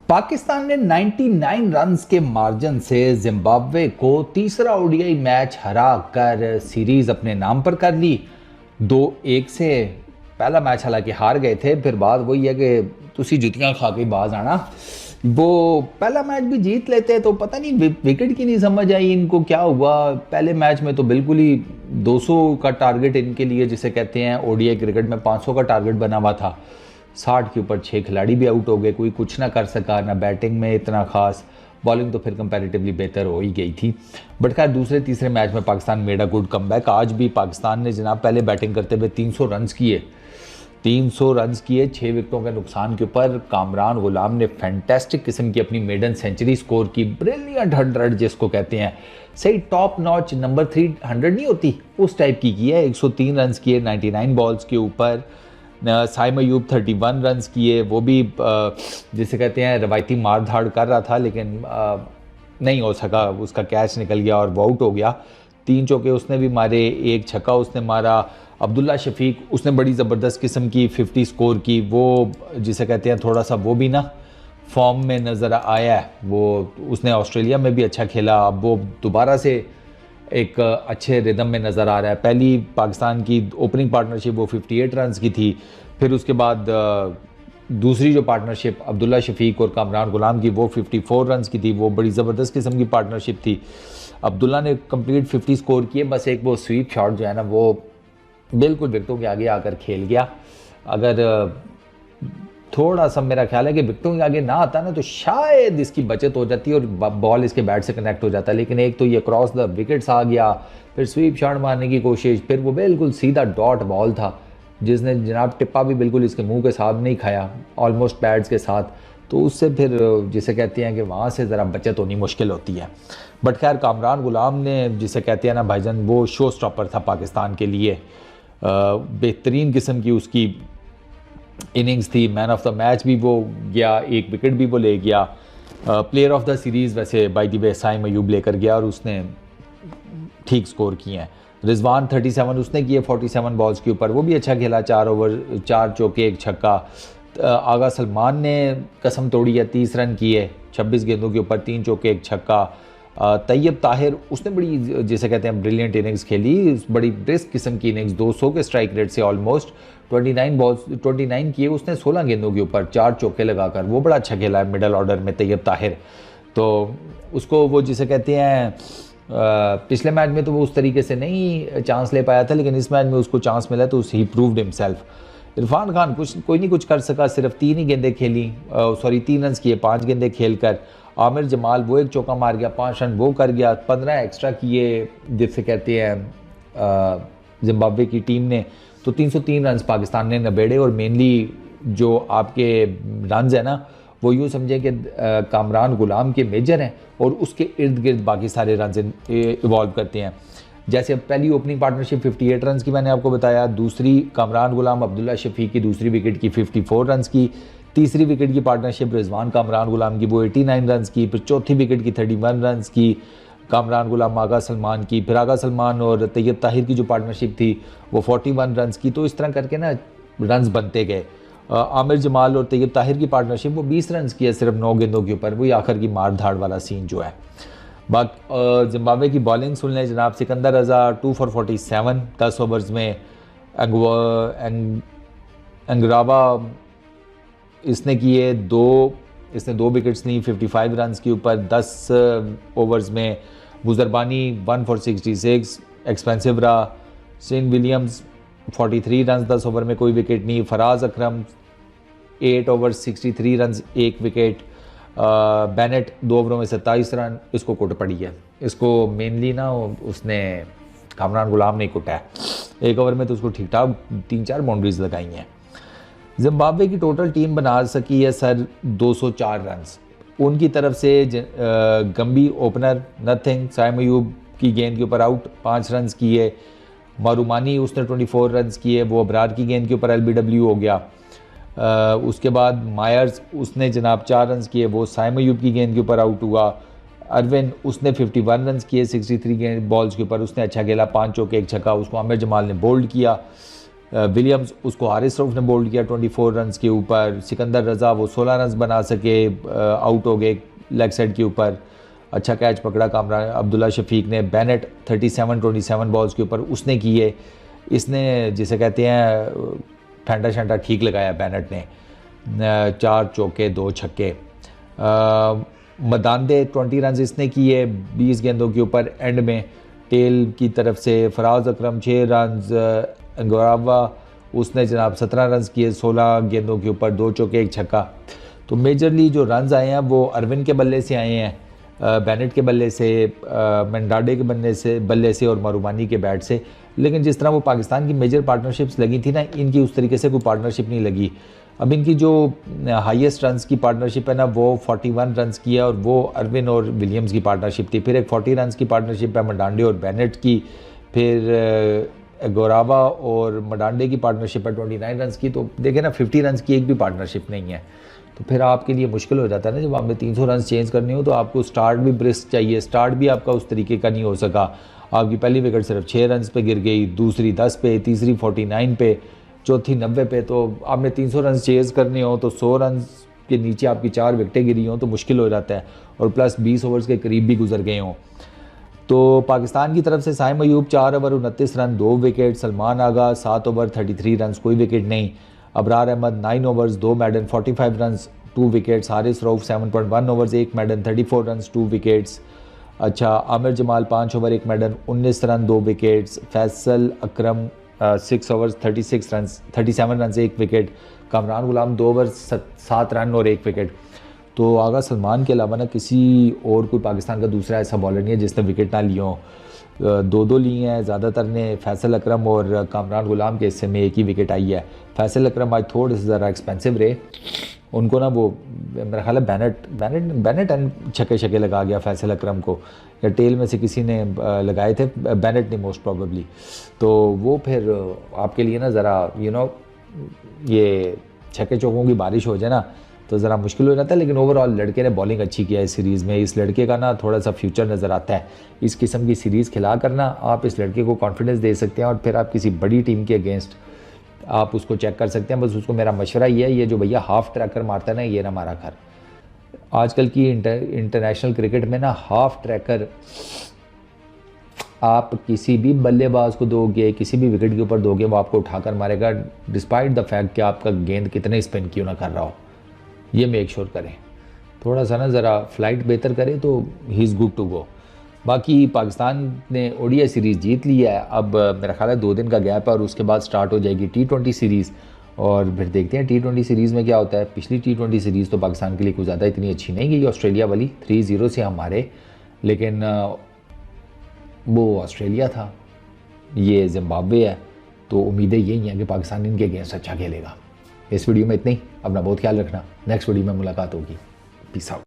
पाकिस्तान ने 99 रन्स के मार्जिन से जिम्बाब्वे को तीसरा ओडीआई मैच हरा कर सीरीज अपने नाम पर कर ली। 2-1 से पहला मैच हालांकि हार गए थे, फिर बात वही है कि तुसी जुतियां खा के बाज आना। वो पहला मैच भी जीत लेते तो पता नहीं विकेट की नहीं समझ आई इनको क्या हुआ। पहले मैच में तो बिल्कुल ही 200 का टारगेट इनके लिए, जिसे कहते हैं ओडीआई क्रिकेट में 500 का टारगेट बना हुआ था। 60 के ऊपर 6 खिलाड़ी भी आउट हो गए, कोई कुछ ना कर सका, ना बैटिंग में इतना खास, बॉलिंग तो फिर कंपैरेटिवली बेहतर हो ही गई थी। बट खैर दूसरे तीसरे मैच में Pakistan made a good comeback. आज भी पाकिस्तान ने जनाब पहले बैटिंग करते हुए 300 रन्स किए, 6 विकेटों के नुकसान के ऊपर कामरान गुलाम ने फैंटेस्टिक किस्म की अपनी मेडन सेंचुरी स्कोर की। ब्रिलियंट 100 जिसको कहते हैं, सही टॉप नॉच नंबर 300 नहीं होती उस टाइप की है। 103 रन्स किए 99 बॉल्स के ऊपर। साइम अयूब 31 रन्स किए, वो भी जिसे कहते हैं रवायती मार धाड़ कर रहा था, लेकिन नहीं हो सका, उसका कैच निकल गया और वो आउट हो गया। 3 चौके उसने भी मारे, 1 छक्का उसने मारा। अब्दुल्ला शफीक उसने बड़ी ज़बरदस्त किस्म की 50 स्कोर की। वो जिसे कहते हैं थोड़ा सा वो भी ना फॉर्म में नज़र आया है, वो उसने ऑस्ट्रेलिया में भी अच्छा खेला, अब वो दोबारा से एक अच्छे रिदम में नज़र आ रहा है। पहली पाकिस्तान की ओपनिंग पार्टनरशिप वो 58 रन्स की थी, फिर उसके बाद दूसरी जो पार्टनरशिप अब्दुल्ला शफीक और कामरान गुलाम की वो 54 रन्स की थी। वो बड़ी ज़बरदस्त किस्म की पार्टनरशिप थी। अब्दुल्ला ने कंप्लीट 50 स्कोर किए, बस एक वो स्वीप शॉट जो है ना वो बिल्कुल विकेटों के आगे आकर खेल गया। अगर थोड़ा सा मेरा ख्याल है कि विकेटों के आगे ना आता ना तो शायद इसकी बचत हो जाती और बॉल इसके बैट से कनेक्ट हो जाता, लेकिन एक तो ये क्रॉस द विकेट्स आ गया, फिर स्वीप शॉट मारने की कोशिश, फिर वो बिल्कुल सीधा डॉट बॉल था जिसने जनाब टिप्पा भी बिल्कुल इसके मुंह के साथ नहीं खाया, ऑलमोस्ट पैड्स के साथ। तो उससे फिर जिसे कहते हैं कि वहाँ से ज़रा बचत होनी मुश्किल होती है। बट खैर कामरान गुलाम ने जिसे कहते हैं ना भाईजान, वो शो स्टॉपर था पाकिस्तान के लिए। बेहतरीन किस्म की उसकी इनिंग्स थी। मैन ऑफ द मैच भी वो गया, 1 विकेट भी वो ले गया। प्लेयर ऑफ द सीरीज़ वैसे by the way Saim Ayub लेकर गया और उसने ठीक स्कोर किए हैं। रिजवान 37 उसने किए 47 बॉल्स के ऊपर, वो भी अच्छा खेला। 4 ओवर 4 चौके 1 छक्का। आगा सलमान ने कसम तोड़ी है, 30 रन किए 26 गेंदों के ऊपर, 3 चौके 1 छक्का। तैयब ताहिर उसने बड़ी जिसे कहते हैं ब्रिलियंट इनिंग्स खेली, बड़ी ब्रिस्क किस्म की इनिंग्स, 200 के स्ट्राइक रेट से ऑलमोस्ट 29 किए उसने 16 गेंदों के ऊपर, 4 चौके लगाकर। वो बड़ा अच्छा खेला है मिडल ऑर्डर में तैयब ताहिर। तो उसको वो जिसे कहते हैं पिछले मैच में तो वो उस तरीके से नहीं चांस ले पाया था, लेकिन इस मैच में उसको चांस मिला तो he proved himself. Irfan Khan कोई नहीं कुछ कर सका, सिर्फ 3 ही गेंदें खेली, 3 रन किए 5 गेंदें खेल कर। आमिर जमाल वो 1 चौका मार गया, 5 रन वो कर गया। 15 एक्स्ट्रा किए जिसे कहते हैं जिम्बाब्वे की टीम ने, तो 303 रन पाकिस्तान ने नबेड़े। और मेनली जो आपके रन है ना वो यूँ समझें कि कामरान गुलाम के मेजर हैं और उसके इर्द गिर्द बाकी सारे रन इवॉल्व करते हैं। जैसे पहली ओपनिंग पार्टनरशिप 58 रन की मैंने आपको बताया, दूसरी कामरान गुलाम अब्दुल्ला शफीक की दूसरी विकेट की 54 रन की, तीसरी विकेट की पार्टनरशिप रिजवान कामरान गुलाम की वो 89 रन की, फिर चौथी विकेट की 31 रन की कामरान गुलाम आगा सलमान की, फिर आगा सलमान और तैयब ताहिर की जो पार्टनरशिप थी वो 41 रन की। तो इस तरह करके ना रन्स बनते गए। आमिर जमाल और तैयब ताहिर की पार्टनरशिप वो 20 रन की है सिर्फ 9 गेंदों के ऊपर, वही आखिर की मार धाड़ वाला सीन जो है। बाकी जिम्बाब्वे की बॉलिंग सुन लें जनाब। सिकंदर रजा 2 for 47 10 ओवर्स में। अंगरावा इसने किए 2 विकेट्स ली 55 रन के ऊपर 10 ओवर्स में। गुजरबानी 1 for 66 एक्सपेंसिव रहा। सेन विलियम्स 43 रन 10 ओवर में, कोई विकेट नहीं। फराज अकरम 8 ओवर 63 रन 1 विकेट। बेनेट 2 ओवरों में 27 रन, इसको कुट पड़ी है। इसको मेनली ना उसने कामरान गुलाम ने कुटा है, 1 ओवर में तो उसको ठीक ठाक 3-4 बाउंड्रीज लगाई हैं। जिम्बाब्वे की टोटल टीम बना सकी है सर 204 रन। उनकी तरफ से गंबी ओपनर नथिंग, साइम अयूब की गेंद के ऊपर आउट 5 रन किए। मारूमानी उसने 24 रन किए, वो अबरार की गेंद के ऊपर LBW हो गया। उसके बाद मायर्स उसने जनाब 4 रन किए, वो साइम अयूब की गेंद के ऊपर आउट हुआ। अरविन उसने 51 रन किए 63 गेंद बॉल्स के ऊपर, उसने अच्छा खेला, 5 चौके 1 छक्का, उसको आमिर जमाल ने बोल्ड किया। विलियम्स, उसको हारिस रऊफ ने बोल्ड किया 24 रन के ऊपर। सिकंदर रज़ा वो 16 रन बना सके, आउट हो गए लेग साइड के ऊपर। अच्छा कैच पकड़ा कामरान अब्दुल्ला शफीक ने। बेनेट 27 बॉल्स के ऊपर उसने किए। इसने जिसे कहते हैं फेंटा शंटा ठीक लगाया बेनेट ने। 4 चौके 2 छक्के। मदांदे 20 रन इसने किए 20 गेंदों के ऊपर एंड में। टेल की तरफ से फराज अकरम 6 रन। अंगोरावा उसने जनाब 17 रन किए 16 गेंदों के ऊपर, 2 चौके 1 छक्का। तो मेजरली जो रन्स आए हैं वो अरविन के बल्ले से आए हैं, बेनेट के बल्ले से, मंडाडे के बल्ले से और मरूमानी के बैट से। लेकिन जिस तरह वो पाकिस्तान की मेजर पार्टनरशिप्स लगी थी ना, इनकी उस तरीके से कोई पार्टनरशिप नहीं लगी। अब इनकी जो हाईएस्ट रन्स की पार्टनरशिप है ना वो 41 रन्स की है और वो अरविन और विलियम्स की पार्टनरशिप थी। फिर एक 40 रन्स की पार्टनरशिप है मंडांडे और बेनेट की। फिर गोरावा और मडांडे की पार्टनरशिप है 29 रन्स की। तो देखें ना 50 रन्स की एक भी पार्टनरशिप नहीं है। तो फिर आपके लिए मुश्किल हो जाता है ना, जब आपने 300 रन चेंज करने हो तो आपको स्टार्ट भी ब्रिस्क चाहिए। स्टार्ट भी आपका उस तरीके का नहीं हो सका। आपकी पहली विकेट सिर्फ 6 रन पे गिर गई, दूसरी 10 पे, तीसरी 49 पे, चौथी 90 पे। तो आपने 300 रन चेज करने हो तो 100 रन के नीचे आपकी 4 विकेटें गिरी हों तो मुश्किल हो जाता है, और प्लस 20 ओवर्स के करीब भी गुजर गए हों। तो पाकिस्तान की तरफ से Saim Ayub 4 over 29 run 2 wicket. Salman Agha 7 over 33 run कोई विकेट नहीं। Abrar Ahmed 9 overs 2 maiden 45 run 2 wickets. Haris Rauf 7.1 overs 1 maiden 34 run 2 wickets. अच्छा Aamir Jamal 5 over 1 maiden 19 run 2 wickets. Faisal Akram 6 overs 37 run 1 wicket. Kamran Ghulam 2 over 7 run और 1 विकेट। तो आगा सलमान के अलावा ना किसी और कोई पाकिस्तान का दूसरा ऐसा बॉलर नहीं है जिसने विकेट ना लिए हों। 2 लिए हैं ज़्यादातर ने। फैसल अकरम और कामरान गुलाम के हिस्से में एक ही विकेट आई है। फैसल अकरम आज थोड़े से ज़रा एक्सपेंसिव रहे, उनको ना वो मेरा ख्याल है बेनेट एंड छक्के लगा गया फैसल अकरम को, या टेल में से किसी ने लगाए थे, बेनेट ने मोस्ट प्रॉबेबली। तो वो फिर आपके लिए ना ज़रा ये छक्के चौकों की बारिश हो जाए ना तो ज़रा मुश्किल हो जाता है। लेकिन ओवरऑल लड़के ने बॉलिंग अच्छी किया इस सीरीज़ में। इस लड़के का ना थोड़ा सा फ्यूचर नज़र आता है। इस किस्म की सीरीज़ खिला करना आप इस लड़के को कॉन्फिडेंस दे सकते हैं और फिर आप किसी बड़ी टीम के अगेंस्ट आप उसको चेक कर सकते हैं। बस उसको मेरा मशवरा ये है, ये जो भैया हाफ ट्रैकर मारता है ना, ये ना मारा कर। आजकल की इंटरनेशनल क्रिकेट में ना हाफ ट्रैकर आप किसी भी बल्लेबाज को दोगे, किसी भी विकेट के ऊपर दोगे, वो आपको उठाकर मारेगा डिस्पाइट द फैक्ट कि आपका गेंद कितने स्पिन क्यों ना कर रहा हो। ये मेक श्योर करें, थोड़ा सा ना ज़रा फ्लाइट बेहतर करें तो he is good to go. बाकी पाकिस्तान ने ओडीआई सीरीज़ जीत ली है। अब मेरा ख्याल है 2 दिन का गैप है और उसके बाद स्टार्ट हो जाएगी T20 सीरीज़, और फिर देखते हैं T20 सीरीज़ में क्या होता है। पिछली T20 सीरीज़ तो पाकिस्तान के लिए कुछ ज़्यादा इतनी अच्छी नहीं गई, ऑस्ट्रेलिया वाली 3-0 से हम हारे, लेकिन वो ऑस्ट्रेलिया था, ये जिम्बाब्वे है। तो उम्मीदें यही हैं कि पाकिस्तान इनके अगेंस्ट अच्छा खेलेगा। इस वीडियो में इतना ही। अपना बहुत ख्याल रखना, नेक्स्ट वीडियो में मुलाकात होगी। Peace out.